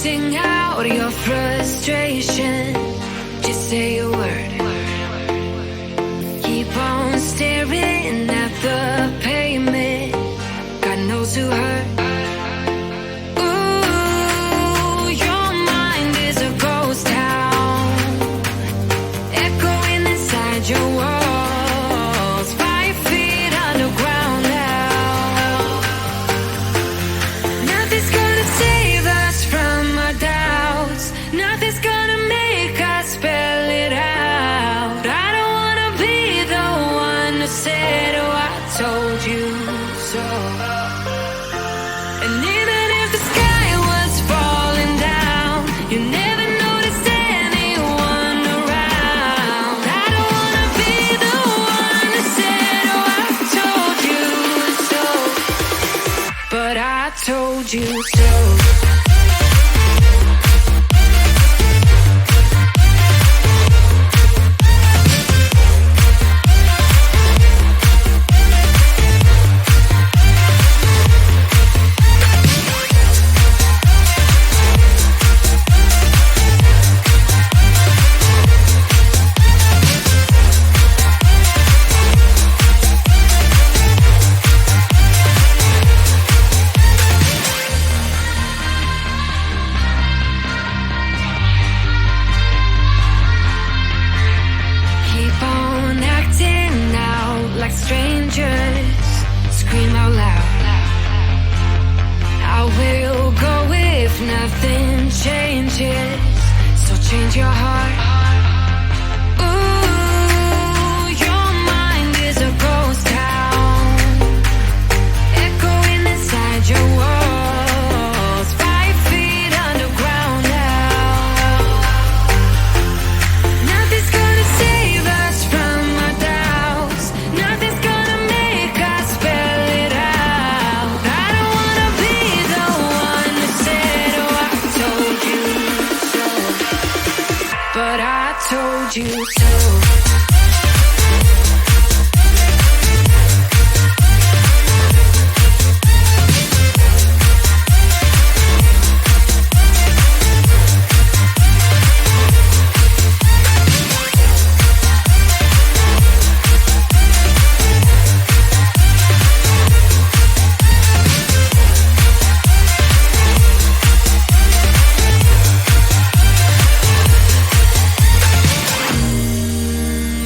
Sing out your frustration. Just say a word. Keep on staring at the pavement. God knows who hurt. Ooh, your mind is a ghost town, echoing inside your walls. 5 feet underground now. Nothing's gonna save us from our doubts. Nothing's gonna make us spell it out. I don't wanna be the one who said, oh, I told you so. And even if the sky was falling down, you never noticed anyone around. I don't wanna be the one who said, oh, I told you so. But I told you so. Keep on acting out like strangers. Scream out loud. I will go if nothing changes. So change your heart. Ooh, your mind is a ghost town, echoing inside your walls. 5 feet underground now. Nothing's gonna save us from our doubts. Nothing's gonna make us spell it out. I don't wanna be the one who said, oh, I told you so. But I told you so.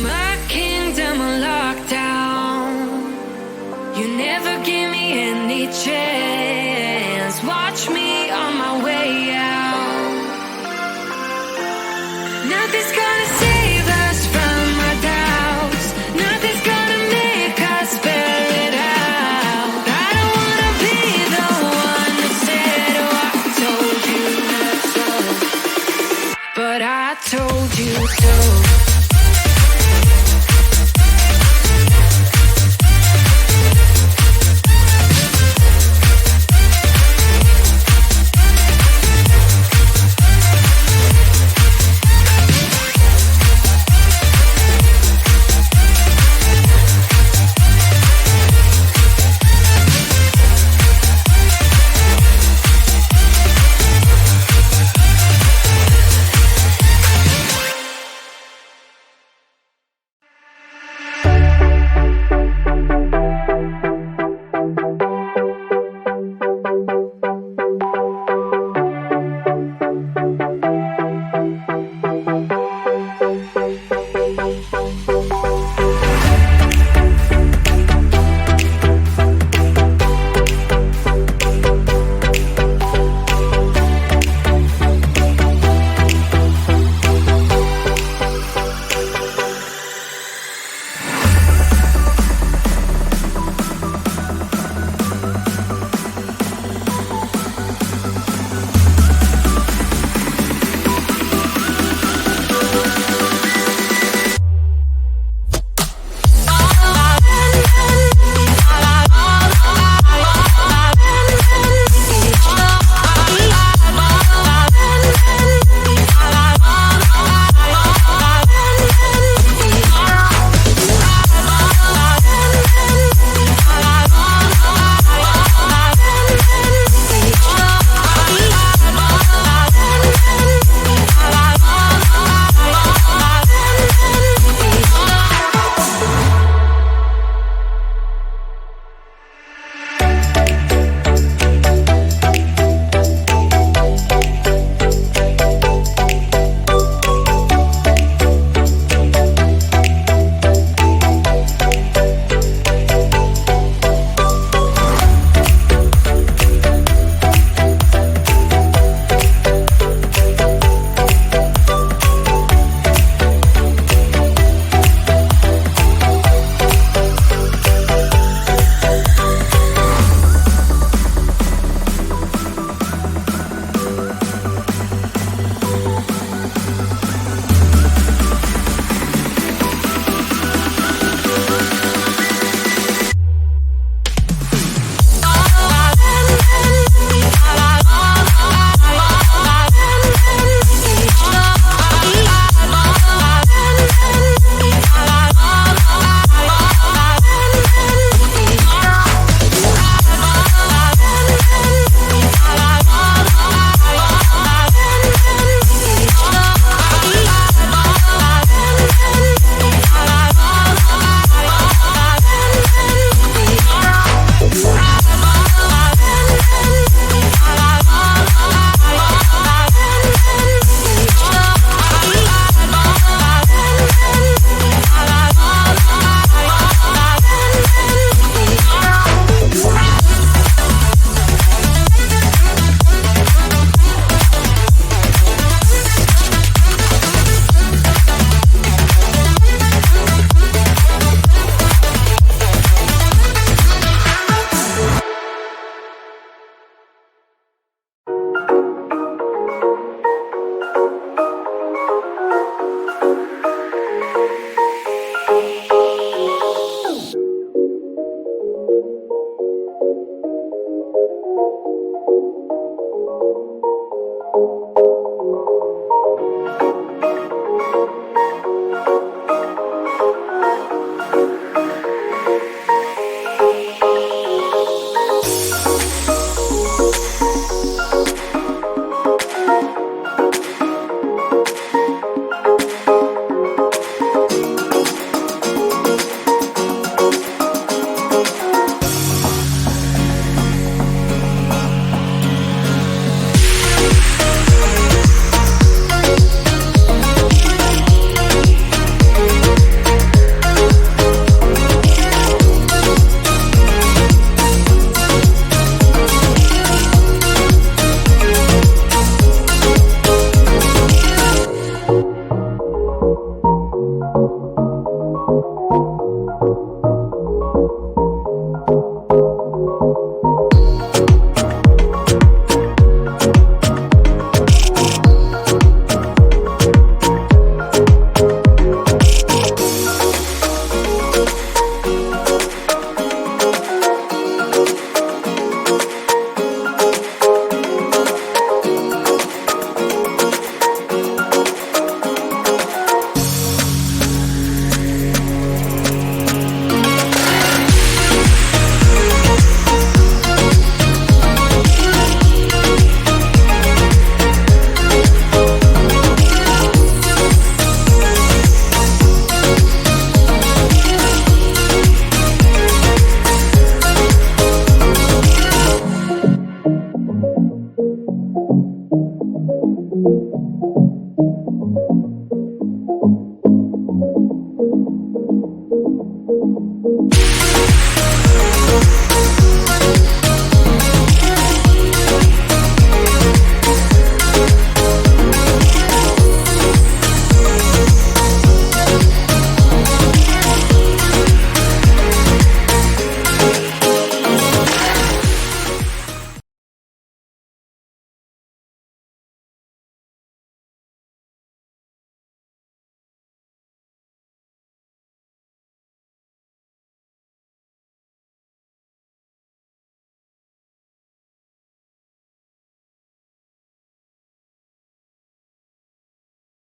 My kingdom on lockdown. You never give me any chance. Watch me